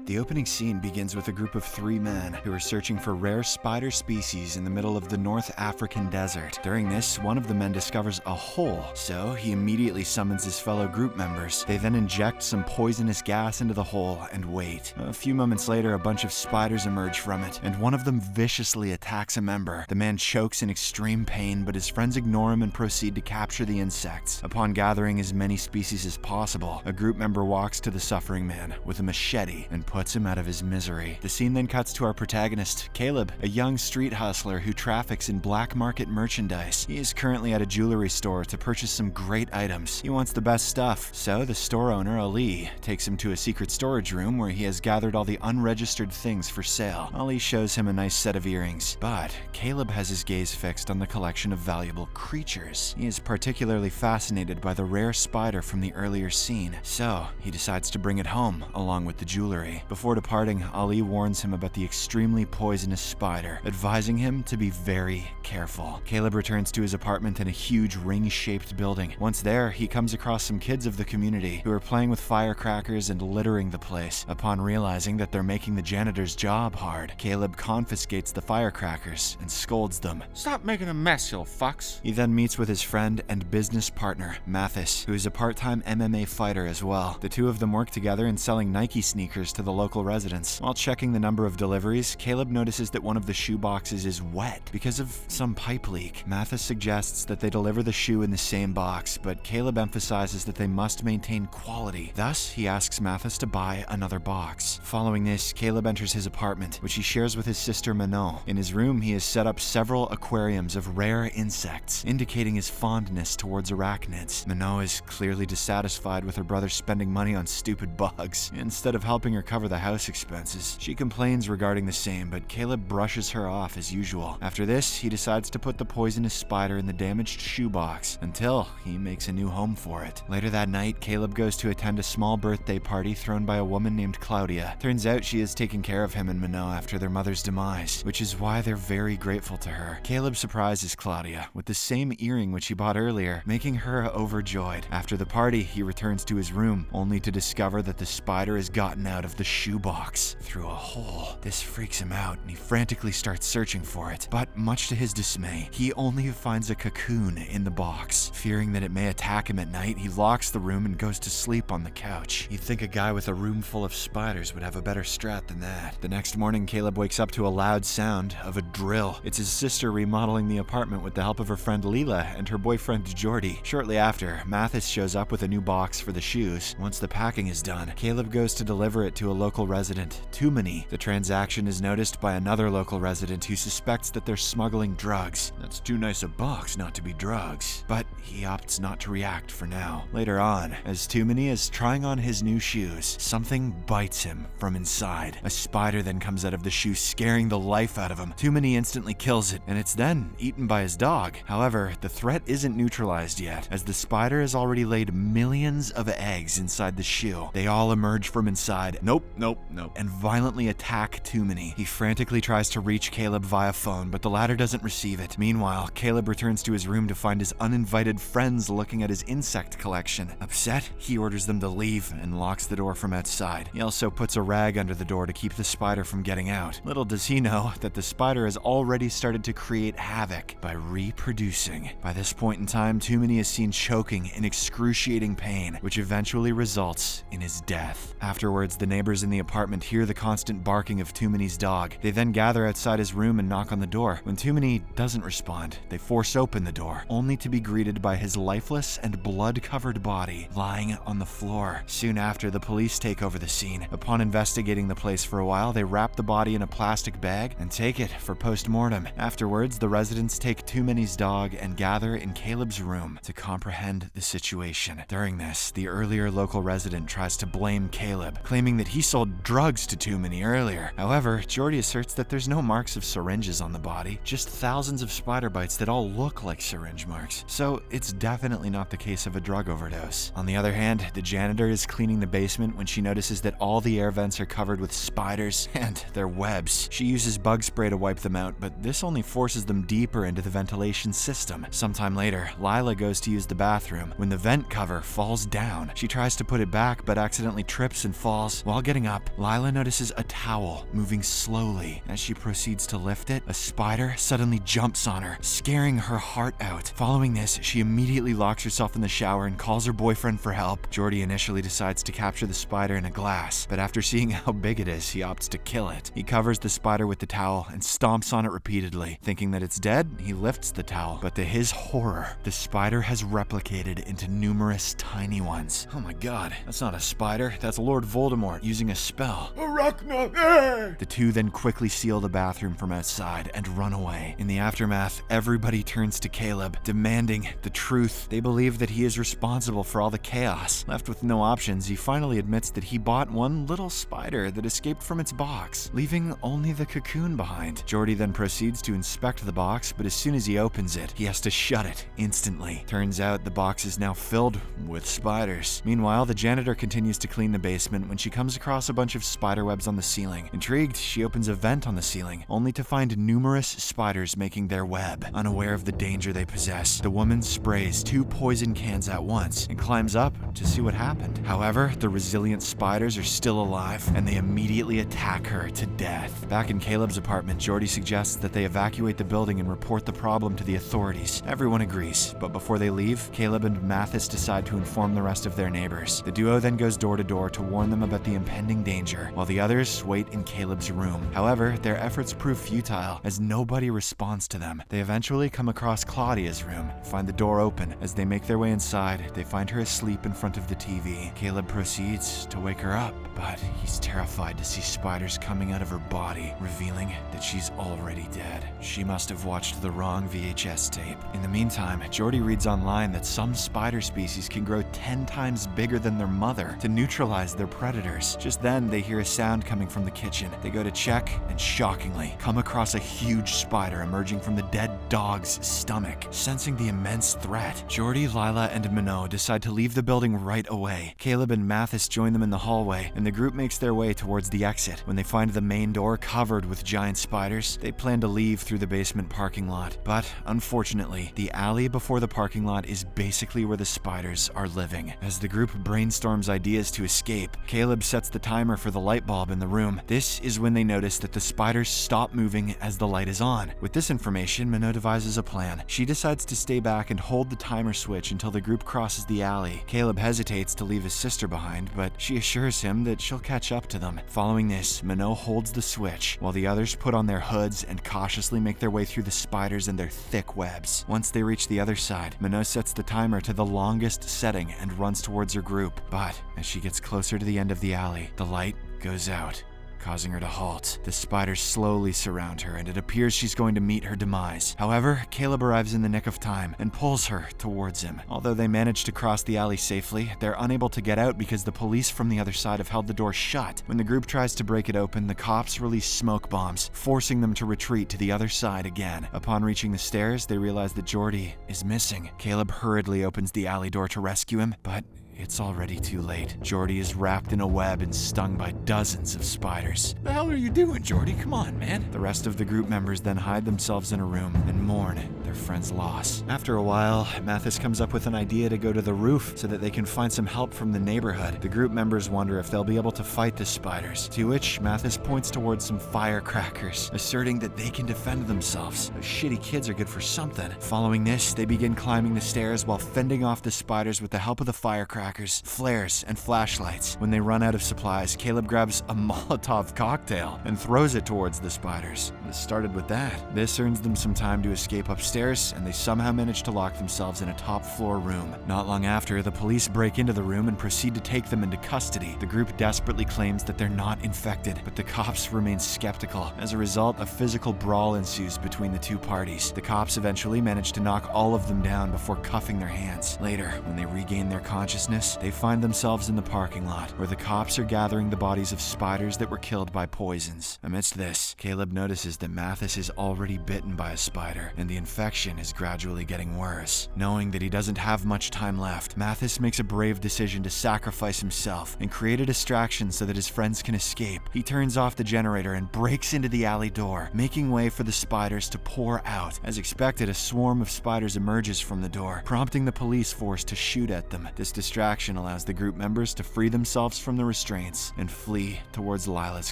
The opening scene begins with a group of 3 men who are searching for rare spider species in the middle of the North African desert. During this, one of the men discovers a hole, so he immediately summons his fellow group members. They then inject some poisonous gas into the hole and wait. A few moments later, a bunch of spiders emerge from it, and one of them viciously attacks a member. The man chokes in extreme pain, but his friends ignore him and proceed to capture the insects. Upon gathering as many species as possible, a group member walks to the suffering man with a machete and puts him out of his misery. The scene then cuts to our protagonist, Kaleb, a young street hustler who traffics in black market merchandise. He is currently at a jewelry store to purchase some great items. He wants the best stuff, so the store owner, Ali, takes him to a secret storage room where he has gathered all the unregistered things for sale. Ali shows him a nice set of earrings, but Kaleb has his gaze fixed on the collection of valuable creatures. He is particularly fascinated by the rare spider from the earlier scene, so he decides to bring it home along with the jewelry. Before departing, Ali warns him about the extremely poisonous spider, advising him to be very careful. Kaleb returns to his apartment in a huge ring-shaped building. Once there, he comes across some kids of the community who are playing with firecrackers and littering the place. Upon realizing that they're making the janitor's job hard, Kaleb confiscates the firecrackers and scolds them. Stop making a mess, you fucks. He then meets with his friend and business partner, Mathis, who is a part-time MMA fighter as well. The two of them work together in selling Nike sneakers to the local residents. While checking the number of deliveries, Kaleb notices that one of the shoe boxes is wet because of some pipe leak. Mathis suggests that they deliver the shoe in the same box, but Kaleb emphasizes that they must maintain quality. Thus, he asks Mathis to buy another box. Following this, Kaleb enters his apartment, which he shares with his sister Manon. In his room, he has set up several aquariums of rare insects, indicating his fondness towards arachnids. Manon is clearly dissatisfied with her brother spending money on stupid bugs. Instead of helping her cover the house expenses, she complains regarding the same, but Kaleb brushes her off as usual. After this, he decides to put the poisonous spider in the damaged shoebox until he makes a new home for it. Later that night, Kaleb goes to attend a small birthday party thrown by a woman named Claudia. Turns out she is taking care of him and Manon after their mother's demise, which is why they're very grateful to her. Kaleb surprises Claudia with the same earring which he bought earlier, making her overjoyed. After the party, he returns to his room, only to discover that the spider has gotten out of the shoebox through a hole. This freaks him out, and he frantically starts searching for it. But much to his dismay, he only finds a cocoon in the box. Fearing that it may attack him at night, he locks the room and goes to sleep on the couch. You'd think a guy with a room full of spiders would have a better strat than that. The next morning, Kaleb wakes up to a loud sound of a drill. It's his sister remodeling the apartment with the help of her friend Leela and her boyfriend Jordy. Shortly after, Mathis shows up with a new box for the shoes. Once the packing is done, Kaleb goes to deliver it to a local resident, Tumani. The transaction is noticed by another local resident who suspects that they're smuggling drugs. That's too nice a box not to be drugs. But he opts not to react for now. Later on, as Tumani is trying on his new shoes, something bites him from inside. A spider then comes out of the shoe, scaring the life out of him. Tumani instantly kills it, and it's then eaten by his dog. However, the threat isn't neutralized yet, as the spider has already laid millions of eggs inside the shoe. They all emerge from inside, and violently attack Tumani. He frantically tries to reach Kaleb via phone, but the latter doesn't receive it. Meanwhile, Kaleb returns to his room to find his uninvited friends looking at his insect collection. Upset, he orders them to leave and locks the door from outside. He also puts a rag under the door to keep the spider from getting out. Little does he know that the spider has already started to create havoc by reproducing. By this point in time, Tumani is seen choking in excruciating pain, which eventually results in his death. Afterwards, the neighbors in the apartment hear the constant barking of Tumani's dog. They then gather outside his room and knock on the door. When Tumani doesn't respond, they force open the door, only to be greeted by his lifeless and blood-covered body lying on the floor. Soon after, the police take over the scene. Upon investigating the place for a while, they wrap the body in a plastic bag and take it for post-mortem. Afterwards, the residents take Tumani's dog and gather in Kaleb's room to comprehend the situation. During this, the earlier local resident tries to blame Kaleb, claiming that he sold drugs to Tumani earlier. However, Jordy asserts that there's no marks of syringes on the body, just thousands of spider bites that all look like syringe marks. So it's definitely not the case of a drug overdose. On the other hand, the janitor is cleaning the basement when she notices that all the air vents vents are covered with spiders and their webs. She uses bug spray to wipe them out, but this only forces them deeper into the ventilation system. Sometime later, Lila goes to use the bathroom when the vent cover falls down. She tries to put it back, but accidentally trips and falls. While getting up, Lila notices a towel moving slowly. As she proceeds to lift it, a spider suddenly jumps on her, scaring her heart out. Following this, she immediately locks herself in the shower and calls her boyfriend for help. Jordy initially decides to capture the spider in a glass, but after seeing how big it is, he opts to kill it. He covers the spider with the towel and stomps on it repeatedly. Thinking that it's dead, he lifts the towel, but to his horror, the spider has replicated into numerous tiny ones. Oh my god, that's not a spider, that's Lord Voldemort using a spell. Arachna! The two then quickly seal the bathroom from outside and run away. In the aftermath, everybody turns to Kaleb, demanding the truth. They believe that he is responsible for all the chaos. Left with no options, he finally admits that he bought one little spider that escaped from its box, leaving only the cocoon behind. Jordy then proceeds to inspect the box, but as soon as he opens it, he has to shut it instantly. Turns out the box is now filled with spiders. Meanwhile, the janitor continues to clean the basement when she comes across a bunch of spider webs on the ceiling. Intrigued, she opens a vent on the ceiling, only to find numerous spiders making their web. Unaware of the danger they possess, the woman sprays 2 poison cans at once and climbs up to see what happened. However, the resilient spiders are still alive, and they immediately attack her to death. Back in Caleb's apartment, Jordy suggests that they evacuate the building and report the problem to the authorities. Everyone agrees, but before they leave, Kaleb and Mathis decide to inform the rest of their neighbors. The duo then goes door to door to warn them about the impending danger, while the others wait in Caleb's room. However, their efforts prove futile, as nobody responds to them. They eventually come across Claudia's room, find the door open. As they make their way inside, they find her asleep in front of the TV. Kaleb proceeds to wake her up, but he's terrified to see spiders coming out of her body, revealing that she's already dead. She must have watched the wrong VHS tape. In the meantime, Jordy reads online that some spider species can grow 10 times bigger than their mother to neutralize their predators. Just then, they hear a sound coming from the kitchen. They go to check and shockingly come across a huge spider emerging from the dead dog's stomach. Sensing the immense threat, Jordy, Lila, and Minot decide to leave the building right away. Kaleb and Mathis join them in the hallway, and the group makes their way towards the exit. When they find the main door covered with giant spiders, they plan to leave through the basement parking lot. But unfortunately, the alley before the parking lot is basically where the spiders are living. As the group brainstorms ideas to escape, Kaleb sets the timer for the light bulb in the room. This is when they notice that the spiders stop moving as the light is on. With this information, Minot devises a plan. She decides to stay back and hold the timer switch until the group crosses the alley. Kaleb hesitates to leave his sister behind, but she assures him that she'll catch up to them. Following this, Minot holds the switch, while the others put on their hoods and cautiously make their way through the spiders and their thick webs. Once they reach the other side, Minot sets the timer to the longest setting and runs towards her group. But as she gets closer to the end of the alley, the light goes out, causing her to halt. The spiders slowly surround her, and it appears she's going to meet her demise. However, Kaleb arrives in the nick of time and pulls her towards him. Although they manage to cross the alley safely, they're unable to get out because the police from the other side have held the door shut. When the group tries to break it open, the cops release smoke bombs, forcing them to retreat to the other side again. Upon reaching the stairs, they realize that Jordy is missing. Kaleb hurriedly opens the alley door to rescue him, but it's already too late. Jordy is wrapped in a web and stung by dozens of spiders. The hell are you doing, Jordy? Come on, man. The rest of the group members then hide themselves in a room and mourn their friend's loss. After a while, Mathis comes up with an idea to go to the roof so that they can find some help from the neighborhood. The group members wonder if they'll be able to fight the spiders, to which Mathis points towards some firecrackers, asserting that they can defend themselves. Those shitty kids are good for something. Following this, they begin climbing the stairs while fending off the spiders with the help of the firecrackers, flares, and flashlights. When they run out of supplies, Kaleb grabs a Molotov cocktail and throws it towards the spiders. It started with that. This earns them some time to escape upstairs, and they somehow manage to lock themselves in a top-floor room. Not long after, the police break into the room and proceed to take them into custody. The group desperately claims that they're not infected, but the cops remain skeptical. As a result, a physical brawl ensues between the two parties. The cops eventually manage to knock all of them down before cuffing their hands. Later, when they regain their consciousness, darkness, they find themselves in the parking lot, where the cops are gathering the bodies of spiders that were killed by poisons. Amidst this, Kaleb notices that Mathis is already bitten by a spider, and the infection is gradually getting worse. Knowing that he doesn't have much time left, Mathis makes a brave decision to sacrifice himself and create a distraction so that his friends can escape. He turns off the generator and breaks into the alley door, making way for the spiders to pour out. As expected, a swarm of spiders emerges from the door, prompting the police force to shoot at them. This distraction allows the group members to free themselves from the restraints and flee towards Lila's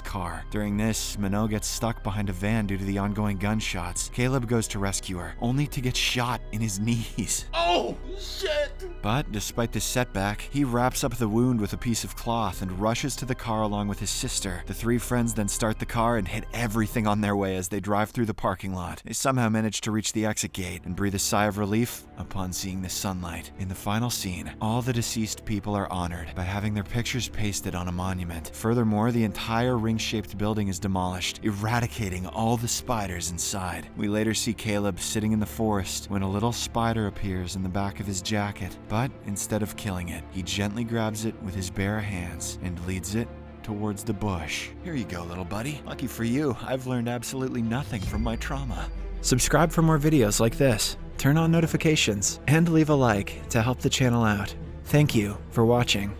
car. During this, Minot gets stuck behind a van due to the ongoing gunshots. Kaleb goes to rescue her, only to get shot in his knees. Oh, shit! But despite this setback, he wraps up the wound with a piece of cloth and rushes to the car along with his sister. The three friends then start the car and hit everything on their way as they drive through the parking lot. They somehow manage to reach the exit gate and breathe a sigh of relief upon seeing the sunlight. In the final scene, all the deceased people are honored by having their pictures pasted on a monument. Furthermore, the entire ring-shaped building is demolished, eradicating all the spiders inside. We later see Kaleb sitting in the forest when a little spider appears in the back of his jacket, but instead of killing it, he gently grabs it with his bare hands and leads it towards the bush. Here you go, little buddy. Lucky for you, I've learned absolutely nothing from my trauma. Subscribe for more videos like this, turn on notifications, and leave a like to help the channel out. Thank you for watching.